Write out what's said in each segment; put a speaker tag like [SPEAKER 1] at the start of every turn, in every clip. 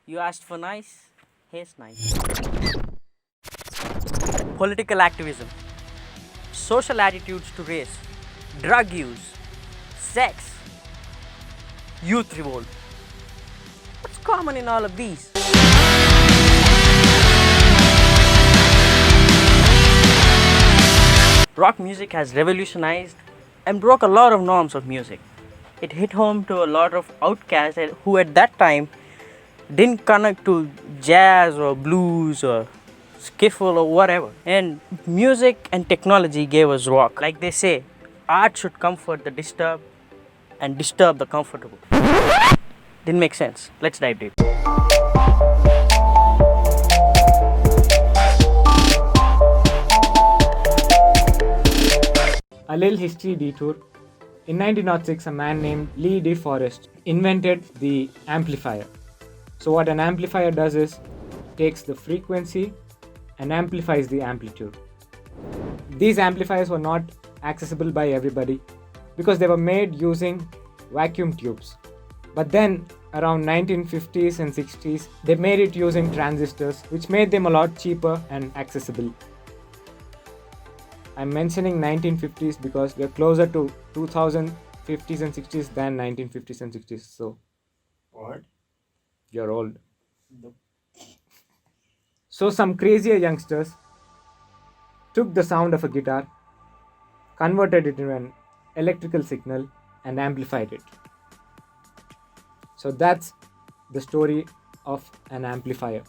[SPEAKER 1] You asked for nice, here's nice. Political activism, social attitudes to race, drug use, sex, youth revolt. What's common in all of these? Rock music has revolutionized and broke a lot of norms of music. It hit home to a lot of outcasts who at that time didn't connect to jazz or blues or skiffle or whatever. And music and technology gave us rock. Like they say, art should comfort the disturbed and disturb the comfortable. Didn't make sense. Let's dive deep.
[SPEAKER 2] A little history detour. In 1906, a man named Lee De Forest invented the amplifier. So, what an amplifier does is takes the frequency and amplifies the amplitude. These amplifiers were not accessible by everybody because they were made using vacuum tubes. But then, around 1950s and 60s, they made it using transistors, which made them a lot cheaper and accessible. I'm mentioning 1950s because we're closer to 2050s and 60s than 1950s and 60s. So,
[SPEAKER 3] What?
[SPEAKER 2] you're old. So, some crazier youngsters took the sound of a guitar, converted it into an electrical signal, and amplified it. So, that's the story of an amplifier.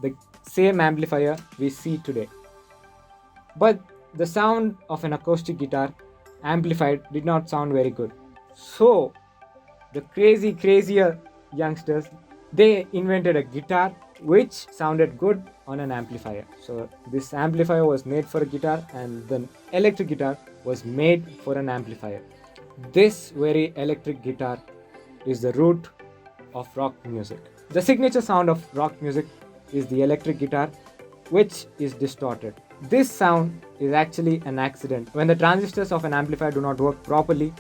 [SPEAKER 2] The same amplifier we see today. But the sound of an acoustic guitar amplified did not sound very good. So, the crazier youngsters, they invented a guitar which sounded good on an amplifier. So, this amplifier was made for a guitar and the electric guitar was made for an amplifier. This very electric guitar is the root of rock music. The signature sound of rock music is the electric guitar, which is distorted. This sound is actually an accident. When the transistors of an amplifier do not work properly,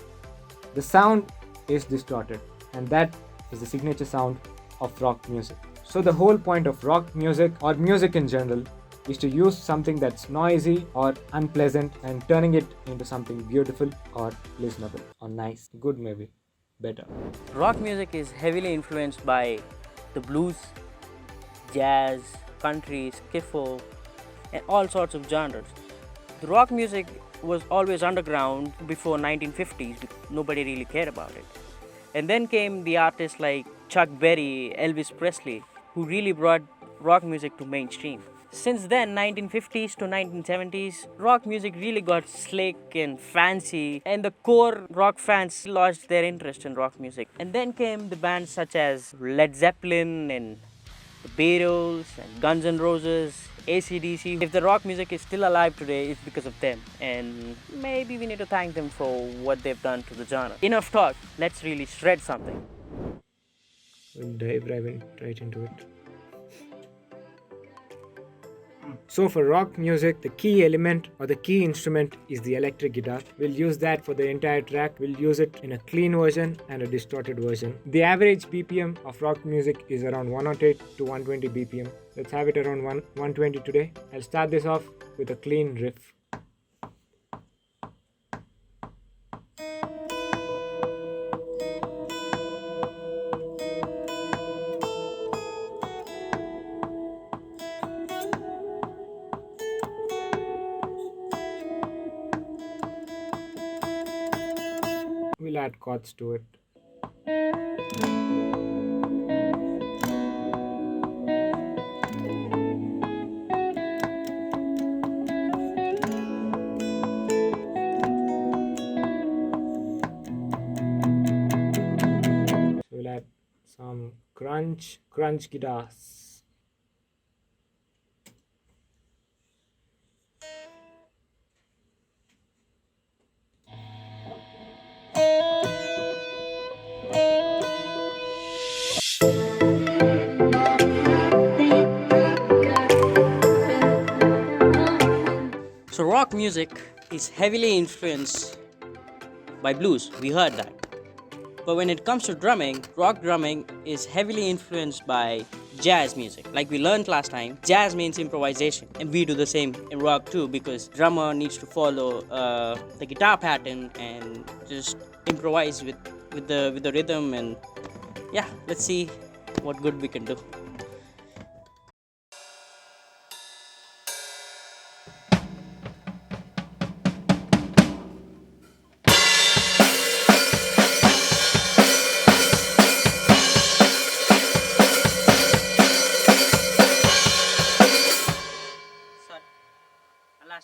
[SPEAKER 2] the sound is distorted, and that is the signature sound of rock music. So the whole point of rock music or music in general is to use something that's noisy or unpleasant and turning it into something beautiful or listenable or nice, good maybe, better.
[SPEAKER 1] Rock music is heavily influenced by the blues, jazz, country, skiffle, and all sorts of genres. The rock music was always underground before 1950s. Nobody really cared about it. And then came the artists like Chuck Berry, Elvis Presley, who really brought rock music to mainstream. Since then, 1950s to 1970s, rock music really got slick and fancy, and the core rock fans lost their interest in rock music. And then came the bands such as Led Zeppelin and the Beatles and Guns N' Roses, AC/DC. If the rock music is still alive today, it's because of them. And maybe we need to thank them for what they've done to the genre. Enough talk, let's really shred something.
[SPEAKER 2] We'll dive right into it. So for rock music, the key element or the key instrument is the electric guitar. We'll use that for the entire track. We'll use it in a clean version and a distorted version. The average BPM of rock music is around 108 to 120 BPM. Let's have it around 120 today. I'll start this off with a clean riff. We'll add chords to it. So we'll add some crunch guitars.
[SPEAKER 1] So rock music is heavily influenced by blues. We heard that. But when it comes to drumming, rock drumming is heavily influenced by jazz music. Like we learned last time, jazz means improvisation, and we do the same in rock too, because drummer needs to follow the guitar pattern and just improvise with the rhythm. And yeah, let's see what good we can do.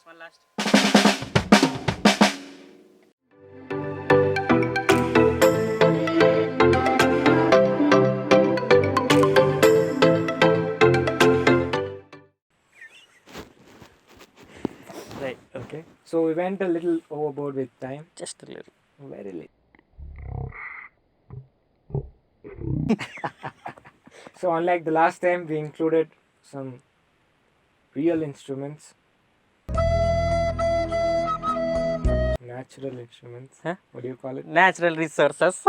[SPEAKER 1] One last. Right.
[SPEAKER 2] Okay. So we went a little overboard with time.
[SPEAKER 1] Just a little.
[SPEAKER 2] Very little. So unlike the last time, we included some real instruments. Natural instruments.
[SPEAKER 1] Huh?
[SPEAKER 2] What do you call it?
[SPEAKER 1] Natural resources.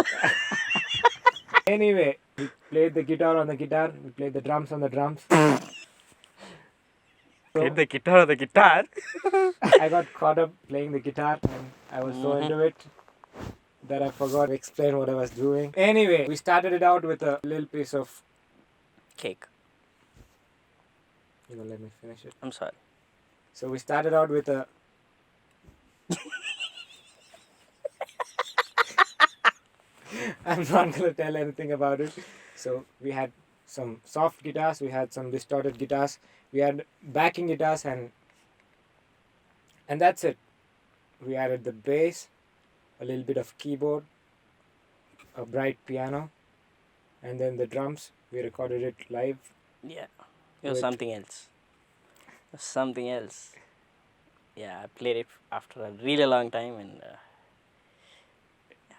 [SPEAKER 2] Anyway, we played the guitar on the guitar. We played the drums on the drums.
[SPEAKER 1] Played the guitar on the guitar.
[SPEAKER 2] I got caught up playing the guitar and I was so into it that I forgot to explain what I was doing. Anyway, we started it out with a little piece of
[SPEAKER 1] Cake.
[SPEAKER 2] You gonna let me finish it?
[SPEAKER 1] I'm sorry.
[SPEAKER 2] So we started out with a I'm not gonna tell anything about it. So we had some soft guitars, we had some distorted guitars, we had backing guitars, and that's it. We added the bass, a little bit of keyboard, a bright piano, and then the drums. We recorded it live.
[SPEAKER 1] Yeah. It was something else. It was something else. Yeah, I played it after a really long time, and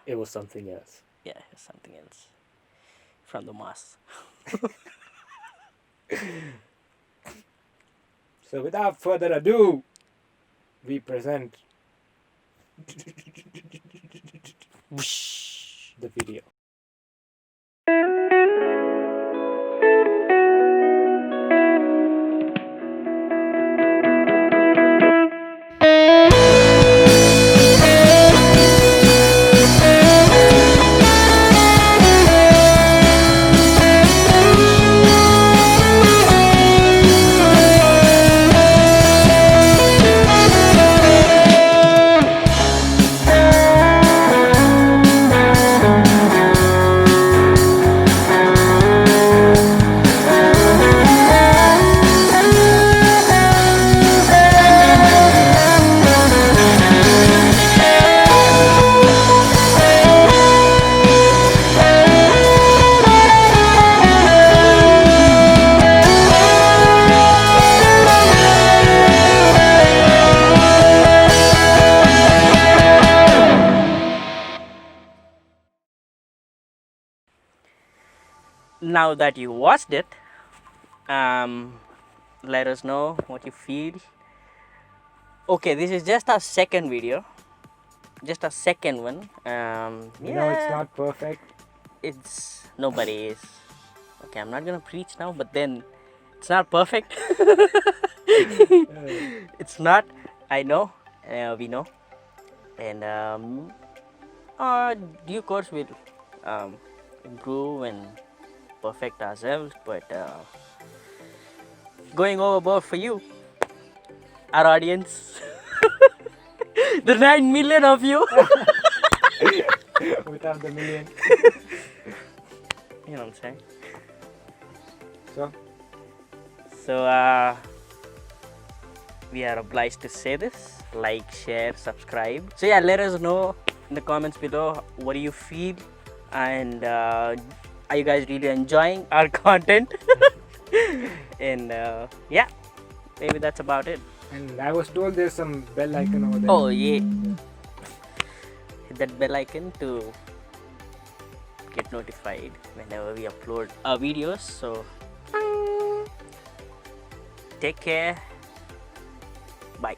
[SPEAKER 2] It was something else.
[SPEAKER 1] yeah, it was something else. From the mass.
[SPEAKER 2] So without further ado, we present the video.
[SPEAKER 1] Now that you watched it, let us know what you feel. Okay, this is just our second video. Just a second one.
[SPEAKER 2] You know, it's not perfect.
[SPEAKER 1] It's nobody is. Okay, I'm not gonna preach now, but then it's not perfect. It's not. I know. We know. And due course we'll improve and perfect ourselves. But going overboard for you, our audience, the 9 million of you.
[SPEAKER 2] Without the million.
[SPEAKER 1] You know what I'm saying?
[SPEAKER 2] So,
[SPEAKER 1] we are obliged to say this. Like, share, subscribe. So yeah, let us know in the comments below what do you feel, and are you guys really enjoying our content? And yeah, maybe that's about it.
[SPEAKER 2] and I was told there's some bell icon over there.
[SPEAKER 1] Oh yeah. Hit that bell icon to get notified whenever we upload our videos. So take care. Bye.